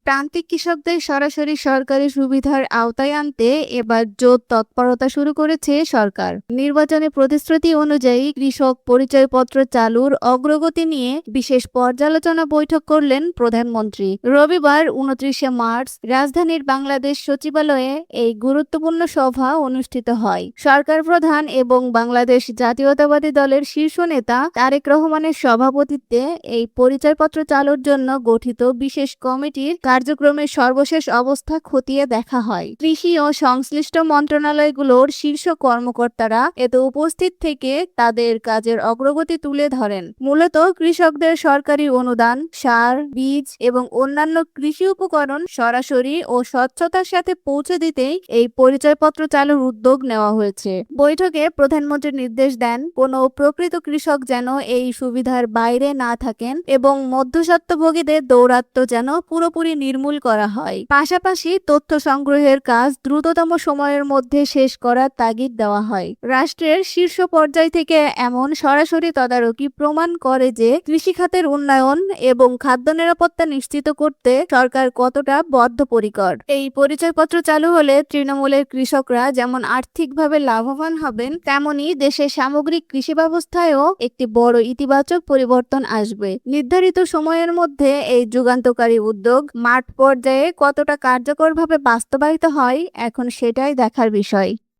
প্রান্তিক কৃষকদের সরাসরি সরকারি সুবিধার আওতায় আনতে এবার জোর তৎপরতা শুরু করেছে সরকার। নির্বাচনী প্রতিশ্রুতি অনুযায়ী কৃষক পরিচয়পত্র চালুর অগ্রগতি নিয়ে বিশেষ পর্যালোচনা বৈঠক করলেন প্রধানমন্ত্রী। রবিবার 29শে মার্চ রাজধানীর বাংলাদেশ সচিবালয়ে এই গুরুত্বপূর্ণ সভা অনুষ্ঠিত হয়। সরকার প্রধান এবং বাংলাদেশ জাতীয়তাবাদী দলের শীর্ষ নেতা তারেক রহমানের সভাপতিত্বে এই পরিচয়পত্র চালুর জন্য গঠিত বিশেষ কমিটির কার্যক্রমের সর্বশেষ অবস্থা খতিয়ে দেখা হয়। কৃষি ও সংশ্লিষ্ট মন্ত্রণালয়গুলোর শীর্ষ কর্মকর্তারা এতে উপস্থিত থেকে তাদের কাজের অগ্রগতি তুলে ধরেন। মূলত কৃষকদের সরকারি অনুদান, সার, বীজ এবং অন্যান্য কৃষি উপকরণ সরাসরি ও স্বচ্ছতার সাথে পৌঁছে দিতেই এই পরিচয়পত্র চালুর উদ্যোগ নেওয়া হয়েছে। বৈঠকে প্রধানমন্ত্রী নির্দেশ দেন, কোনো প্রকৃত কৃষক যেন এই সুবিধার বাইরে না থাকেন এবং মধ্যস্বত্বভোগীদের দৌরাত্ম্য যেন পুরোপুরি নির্মূল করা হয়। পাশাপাশি তথ্য সংগ্রহের কাজ দ্রুততম সময়ের মধ্যে শেষ করার তাগিদ দেওয়া হয়। রাষ্ট্রের শীর্ষ পর্যায় থেকে এমন সরাসরি তদারকি প্রমাণ করে যে কৃষিখাতের উন্নয়ন এবং খাদ্য নিরাপত্তা নিশ্চিত করতে সরকার কতটা বদ্ধপরিকর। এই পরিচয়পত্র চালু হলে তৃণমূলের কৃষকরা যেমন আর্থিকভাবে লাভবান হবেন, তেমনি দেশের সামগ্রিক কৃষি ব্যবস্থায়ও একটি বড় ইতিবাচক পরিবর্তন আসবে। নির্ধারিত সময়ের মধ্যে এই যুগান্তকারী উদ্যোগ মাঠ পর্যায়ে কতটা কার্যকরভাবে বাস্তবায়িত হয়, এখন সেটাই দেখার বিষয়।